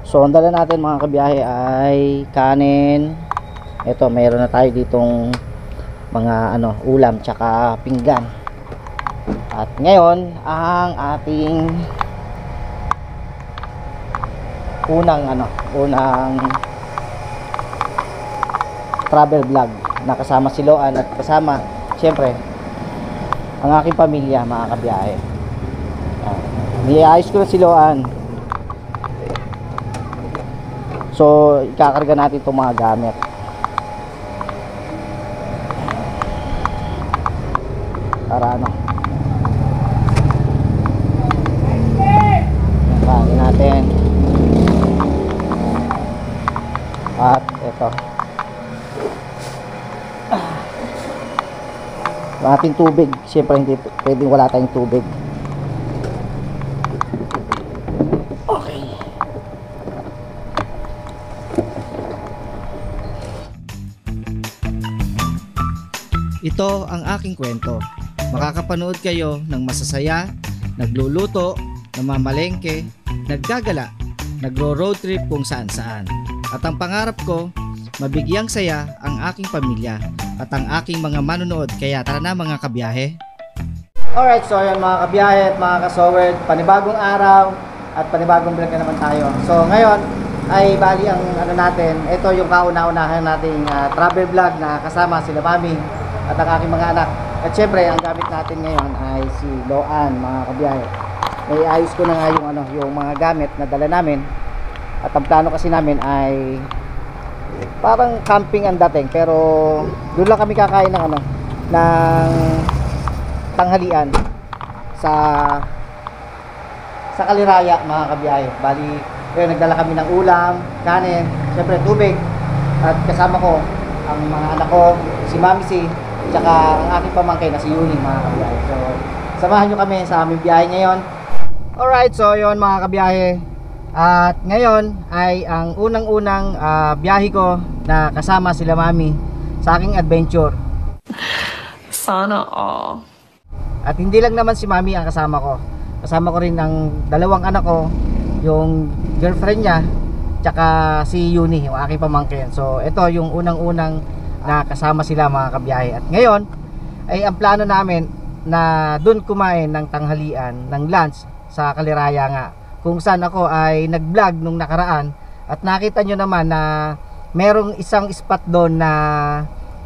So ang dala natin mga kabiyahe ay kanin. Ito, mayroon na tayo ditong mga ulam tsaka pinggan. At ngayon ang ating unang travel vlog na kasama si Loan at kasama syempre ang aking pamilya mga kabiyahe. Niayos ko na si Loan. So ikakarga natin itong mga gamit. Para kain natin. At ito ating tubig. Siyempre hindi pwedeng wala tayong tubig. Okay. Ito ang aking kwento. Makakapanood kayo ng masasaya, nagluluto, namamalengke, naggagala, nagro-road trip kung saan-saan. At ang pangarap ko, mabigyang saya ang aking pamilya at ang aking mga manonood. Kaya tara na mga kabiyahe. Alright, so yun mga kabiyahe at mga kasowerd, panibagong araw at panibagong vlog na naman tayo. So ngayon ay bali ang natin, ito yung kauna-unahan nating travel vlog na kasama sila Mami at ang aking mga anak. At syempre ang gamit natin ngayon ay si Loan mga kabiyahe. May ayos ko na nga yung mga gamit na dala namin. At ang plano kasi namin ay parang camping ang dating, pero doon lang kami kakain ng ng tanghalian sa Kaliraya mga kabiyahe. Bali, nagdala kami ng ulam, kanin, syempre tubig, at kasama ko ang mga anak ko, si Mami si, tsaka ang aking pamangkin na si Yuni mga kabiyahe. So samahan nyo kami sa aming biyahe ngayon. Alright, so yun mga kabiyahe. At ngayon ay ang unang-unang biyahe ko na kasama sila Mami sa aking adventure. Sana all. At hindi lang naman si Mami ang kasama ko. Kasama ko rin ang dalawang anak ko, yung girlfriend niya, tsaka si Yuni, yung aking pamangkin. So ito yung unang-unang na kasama sila mga kabiyahe. At ngayon ay ang plano namin na doon kumain ng tanghalian, ng lunch sa Kaliraya nga, kung saan ako ay nag-vlog nung nakaraan. At nakita nyo naman na merong isang spot doon na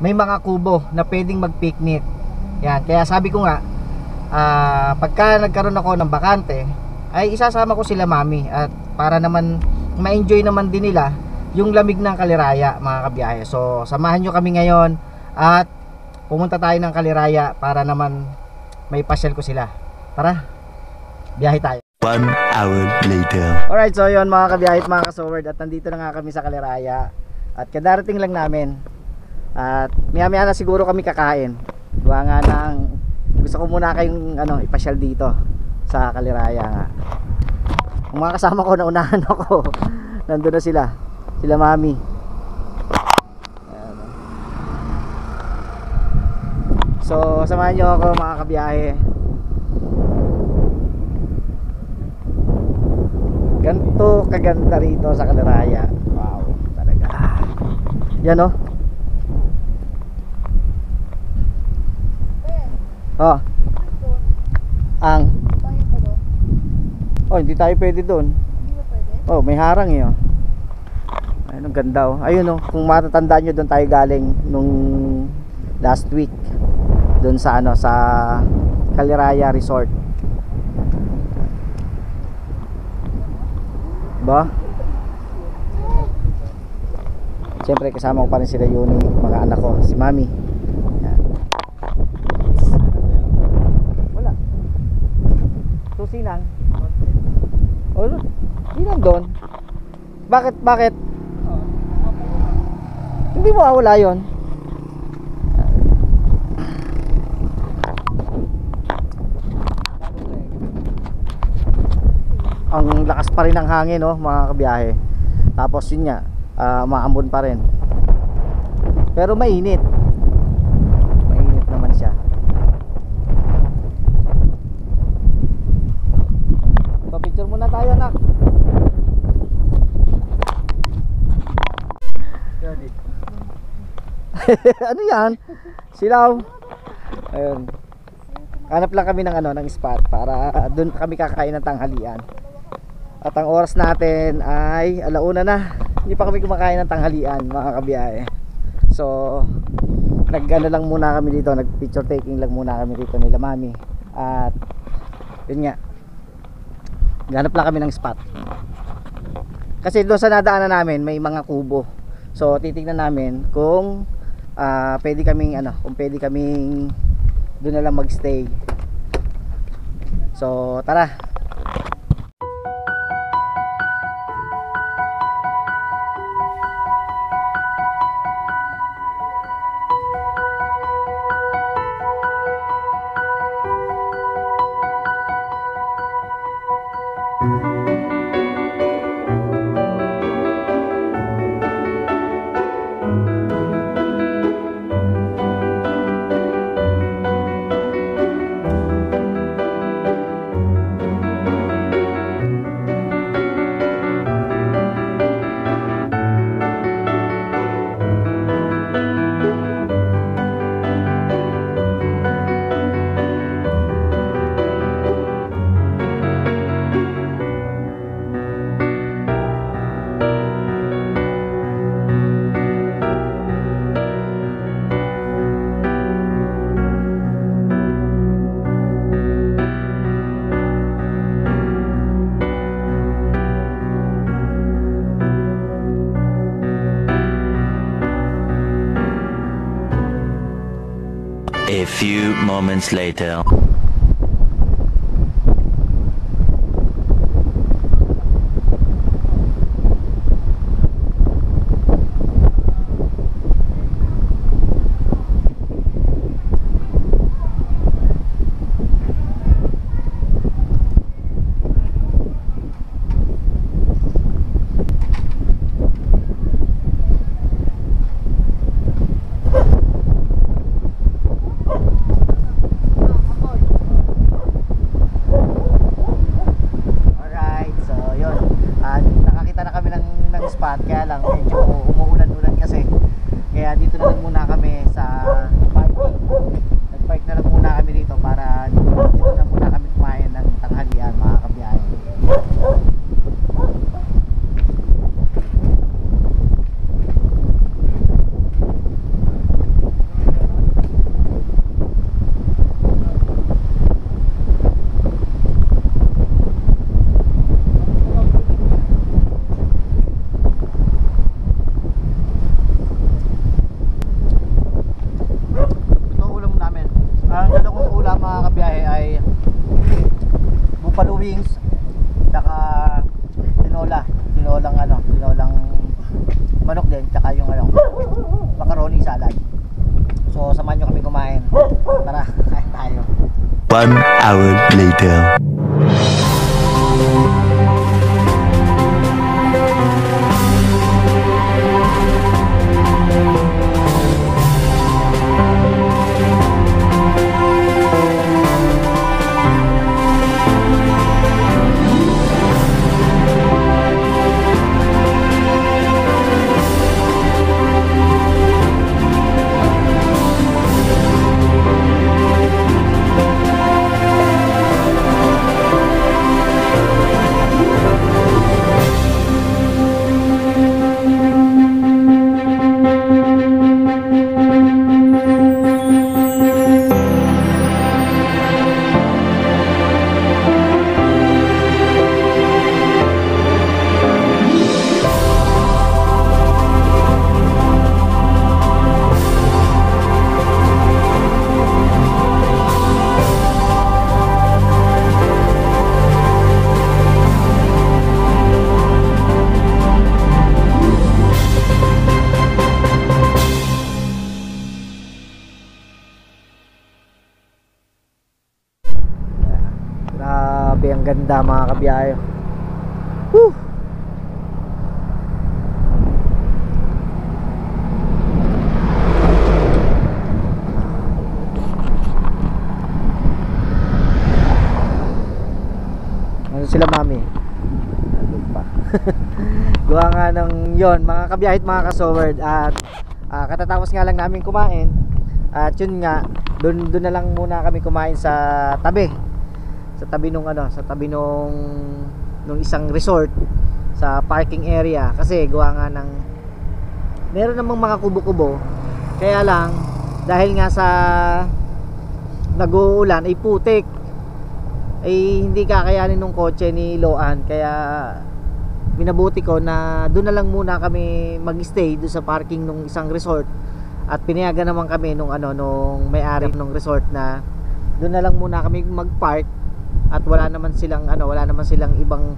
may mga kubo na pwedeng mag-picnic. Yan, kaya sabi ko nga, pagka nagkaroon ako ng bakante, ay isasama ko sila Mami, at para naman ma-enjoy naman din nila yung lamig ng Kaliraya mga kabiyahe. So samahan nyo kami ngayon at pumunta tayo ng Kaliraya para naman may pasyal ko sila. Tara, biyahe tayo. 1 hour later. Alright, so yun mga kabiyahe at mga kasowerd, at nandito na nga kami sa Kaliraya. At kadarating lang namin. At maya-maya na siguro kami kakain. Gawa nga ng gusto ko muna kayong ipasyal dito sa Kaliraya nga. Ang mga kasama ko, naunahan ako. Nandun na sila. Sila Mami. Ayan. So samahan nyo ako mga kabiyahe. Ganto kaganda rito sa Kaliraya. Wow, talaga. Yan oh. Oh. Ang oh, hindi tayo pwede doon. Oh, may harang eh oh. Ayun, ang ganda oh. Ayun oh, kung matatandaan nyo, doon tayo galing nung last week. Doon sa sa Kaliraya Resort. Ba? Siyempre kasama ko pa rin sila Yuni, mga anak ko, si Mami. Yan. Wala. Susinang. Oh, sinang doon? Bakit? Hindi mo wala yon. Ang lakas pa rin ng hangin mga kabiyahe. Tapos yun nga, maambon pa rin. Pero mainit. Mainit naman siya. Papicture muna tayo anak. Ano yan? Silaw. Ayun. Hanap lang kami ng ng spot para doon kami kakain ng tanghalian. At ang oras natin ay 1:00 na. Hindi pa kami kumakain ng tanghalian, mga kabiyahe. So, lang muna kami dito, nag-picture taking lang muna kami dito nila Mami. At yun nga. Hanap lang kami ng spot. Kasi doon sa nadaanan namin may mga kubo. So, titingnan namin kung pwede kaming kung pwede kaming doon na lang magstay. So tara. A few moments later. Spot, kaya lang medyo umuulan-ulan kasi, kaya dito na lang muna kami sa parking. Nag-park na lang muna kami dito para dito na muna kami kumain ng tanghalian, mga kabiyahe. Wings, tsaka tinolang manok din, tsaka yung macaroni salad. So samahan nyo kami kumain. Tara, kain tayo. 1 hour later. Grabe, ang ganda mga kabiyahe. Woo! Ano sila Mami? Nandun pa. Gawa nga ng yon mga kabiyahe at mga kasoward. At Katatapos nga lang namin kumain. At yun nga, doon na lang muna kami kumain sa tabi. Sa tabi nung nung isang resort sa parking area, kasi gawa nga ng meron namang mga kubo-kubo. Kaya lang dahil nga sa nag-uulan ay putik, ay hindi kakayanin ng kotse ni Loan, kaya minabuti ko na doon na lang muna kami mag-stay doon sa parking nung isang resort. At pinayagan naman kami nung may-ari nung resort na doon na lang muna kami mag-park, at wala naman silang ibang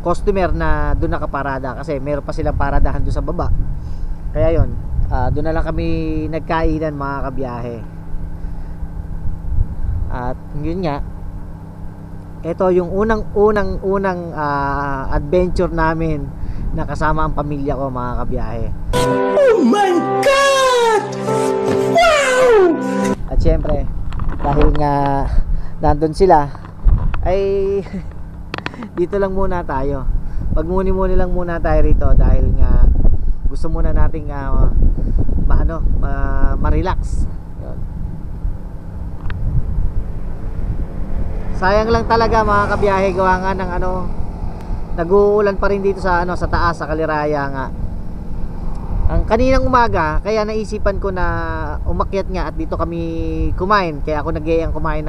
customer na doon nakaparada, kasi meron pa silang paradahan doon sa baba. Kaya yon, doon na lang kami nagkainan mga kabiyahe. At yun nga, ito yung unang adventure namin na kasama ang pamilya ko mga kabiyahe. Oh my God! Wow! At syempre, dahil nga nandun sila, ay dito lang muna tayo. Magmuni-muni lang muna tayo rito, dahil nga gusto muna nating ma-relax. Yun. Sayang lang talaga mga kabiyahe, gawa nga ng nag-uulan pa rin dito sa taas, sa Kaliraya nga. Ang kaninang umaga, kaya naisipan ko na umakyat nga at dito kami kumain. Kaya ako nag-iayang kumain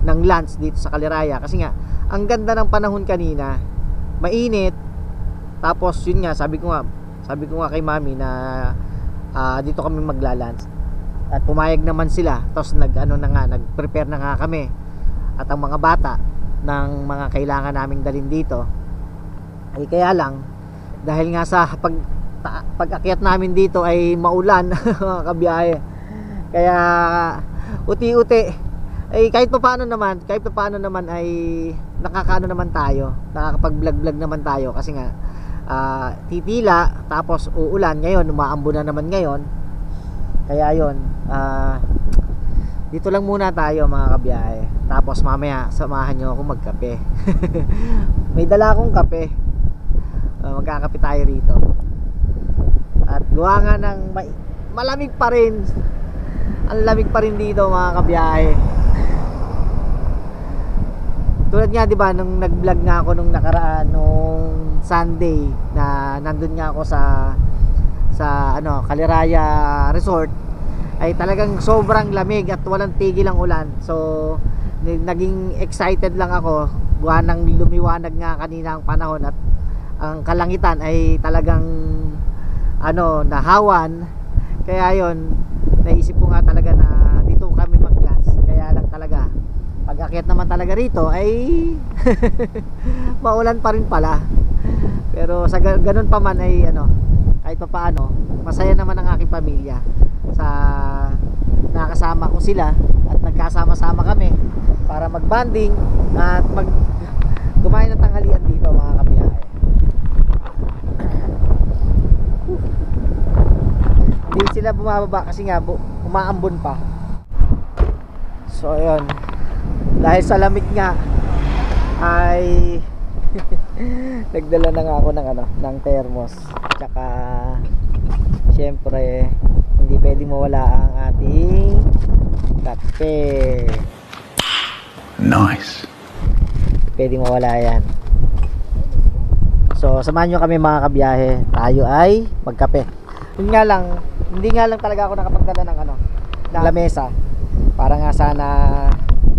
ng lunch dito sa Kaliraya, kasi nga ang ganda ng panahon kanina, mainit. Tapos yun nga, sabi ko nga kay mami na dito kami magla-lunch, at pumayag naman sila. Tapos nag-prepare na nga kami, at ang mga bata ng mga kailangan naming dalhin dito. Ay kaya lang, dahil nga sa pag-akyat namin dito ay maulan mga kabiyahe, kaya uti-uti ay kahit paano naman ay nakakapag-vlog naman tayo, kasi nga titila, tapos uulan ngayon, umaambo na naman ngayon. Kaya yon, dito lang muna tayo mga kabiyahe. Tapos mamaya samahan nyo ako magkape. May dala akong kape, magkakape tayo rito. At gawa nga ng malamig pa rin, ang lamig pa rin dito mga kabiyahe. Tulad nga, di ba, nung nag-vlog nga ako nung nakaraan, nung Sunday, na nandun nga ako sa Kaliraya Resort, ay talagang sobrang lamig at walang tigil ang ulan. So naging excited lang ako, buwan nang lumiwanag nga kanina ang panahon, at ang kalangitan ay talagang nahawan. Kaya yon, naisip ko nga talaga na dito kami mag-lunch. Kaya lang talaga, pag-akyat naman talaga rito ay maulan pa rin pala. Pero sa ganun pa man ay kahit pa paano, masaya naman ang aking pamilya sa nakasama ko sila, at nagkasama-sama kami para mag-bonding at kumain ng tanghalian dito mga kabiyahe. Hindi sila bumababa kasi nga umaambon pa. So ayun, dahil sa lamig nga ay nagdala na nga ako ng thermos. Tsaka syempre hindi pwedeng mawala ang ating kape. Nice. Pwedeng mawala yan. So samahan nyo kami mga kabiyahe, tayo ay magkape. Hindi nga lang talaga ako nakapagdala ng lamesa, para nga sana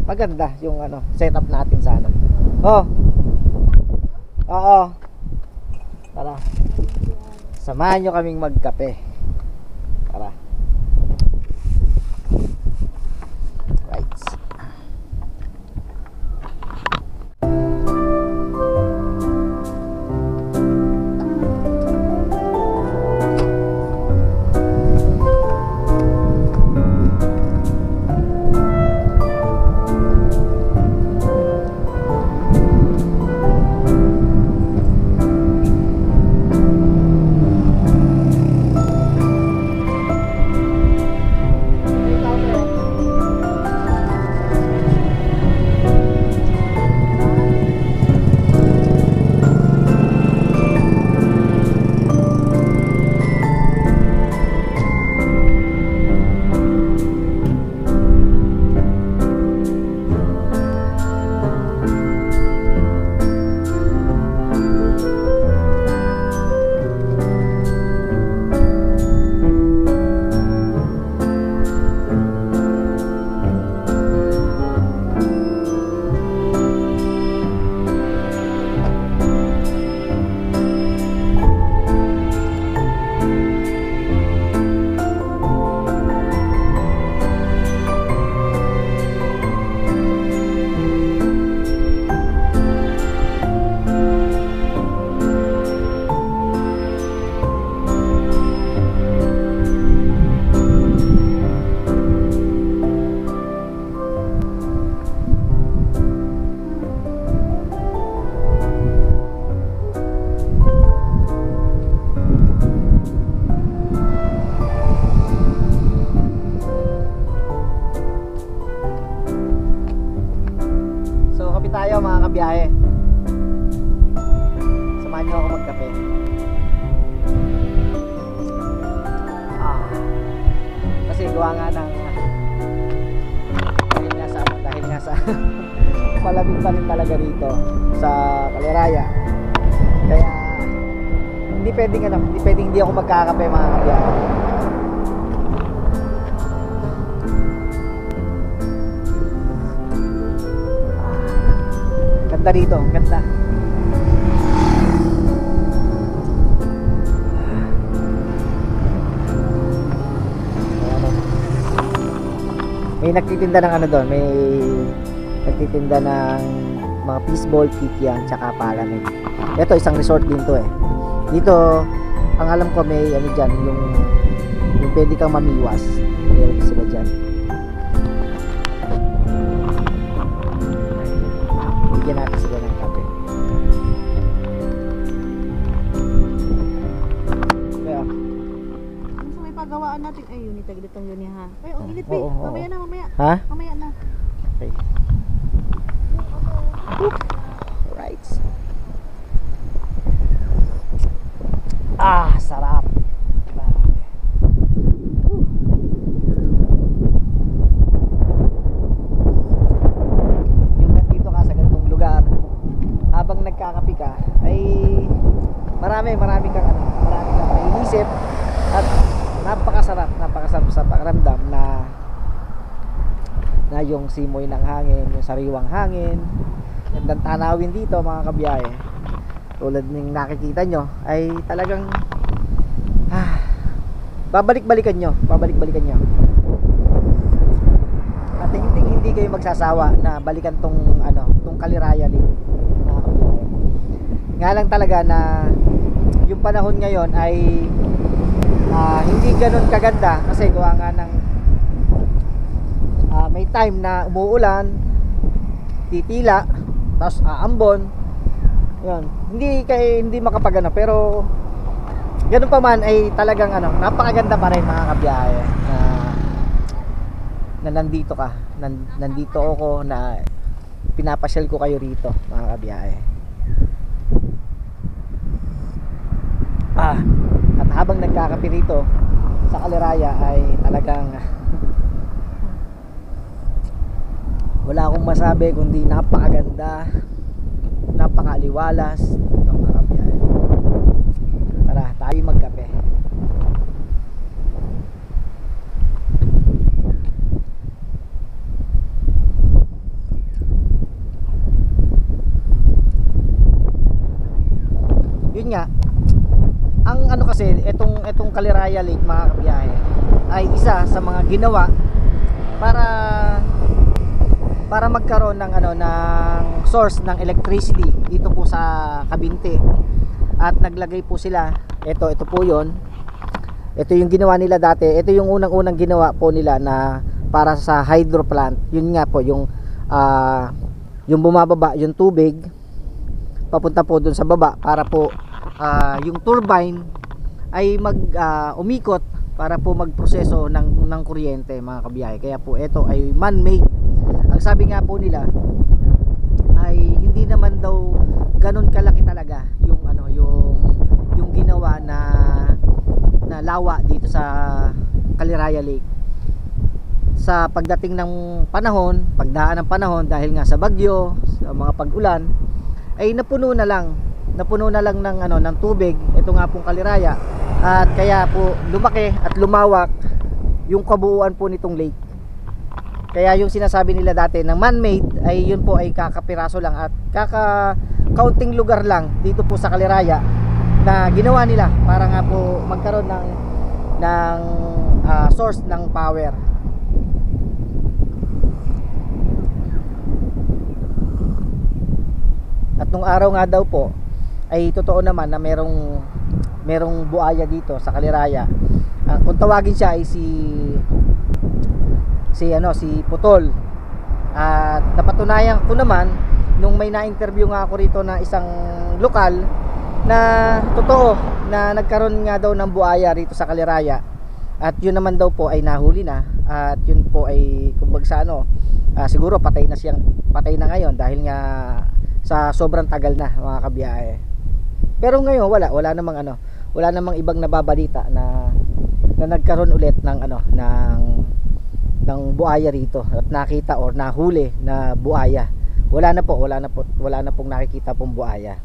maganda yung setup natin sa Oo. Tara. Samahan nyo kaming magkape. Tara. Right. tayo mga kabiyahe. Samahan niyo ako magkape. Kasi gawa nga ng dahil nga sa malamig pa rin talaga rito sa Caliraya. Kaya hindi pwedeng hindi ako magkakape mga kabiyahe. Ganda rito, ganda. May nagtitinda ng ano doon, may nagtitinda ng mga fishball, kikiam, tsaka palamig. Ito isang resort din to eh. Dito, ang alam ko may ano dyan, yung pwede kang mamiwas. Meron sila dyan. Bigyan natin sila ng kape. Kaya, Ano may pagawaan natin? Ay, yun, itaglit ang yun ha. Ay, ang init oo, oo. Mamaya na, mamaya. ha? Mamaya na. Okay. Right. Sarap. Grabe. Yung nandito ka sa ganitong lugar, habang nagkakape ka, ay marami kang maiisip at napakasarap sa pakiramdam na yung simoy ng hangin, yung sariwang hangin, gandang tanawin dito mga kabiyahe. Tulad ng nakikita nyo ay talagang babalik-balikan nyo at hindi kayo magsasawa na balikan tong Caliraya Lake mga kabiyahe. Nga lang talaga na yung panahon ngayon ay hindi ganun kaganda kasi gawa nga ng may time na umuulan, titila, tapos aambon. Yun. Hindi makapagano pero ganun pa man ay talagang napakaganda pa rin mga kabiyahe na nandito ka. Nandito ako na pinapasyal ko kayo rito mga kabiyahe. At habang nagkakape rito sa Caliraya ay talagang wala akong masabi kundi napakaganda, napakaliwalas ng mga kabiyahe. Tara, tayo magkape. Yun nga, ang kasi etong Caliraya Lake mga kabiyahe ay isa sa mga ginawa para magkaroon ng ng source ng electricity dito po sa Kabinte. At naglagay po sila, ito po yon. Ito yung ginawa nila dati. Ito yung unang ginawa po nila na para sa hydro plant. Yun nga po yung bumababa yung tubig papunta po dun sa baba para po yung turbine ay umikot para po magproseso ng kuryente mga kabiyahe. Kaya po ito ay man-made. Ang sabi nga po nila ay hindi naman daw ganun kalaki talaga yung yung ginawa na lawa dito sa Caliraya Lake. Sa pagdating ng pagdaan ng panahon dahil nga sa bagyo, sa mga pag-ulan ay napuno na lang ng tubig ito nga pong Caliraya, at kaya po lumaki at lumawak yung kabuuan po nitong lake. Kaya yung sinasabi nila dati ng man-made ay yun po ay kakapiraso lang at kaka-counting lugar lang dito po sa Caliraya na ginawa nila para nga po magkaroon ng source ng power. At nung araw nga daw po ay totoo naman na merong buaya dito sa Caliraya. Kung tawagin siya ay si Putol. At napatunayan ko naman nung may na-interview nga ako rito na isang lokal na totoo na nagkaroon nga daw ng buaya rito sa Caliraya. At yun naman daw po ay nahuli na, at yun po ay kumbaga sa Siguro patay na ngayon dahil nga sa sobrang tagal na mga kabiyahe. Pero ngayon wala namang ibang nababalita na nagkaroon ulit ng buaya rito at nakita or nahuli na buaya. Wala na pong nakikita pong buaya.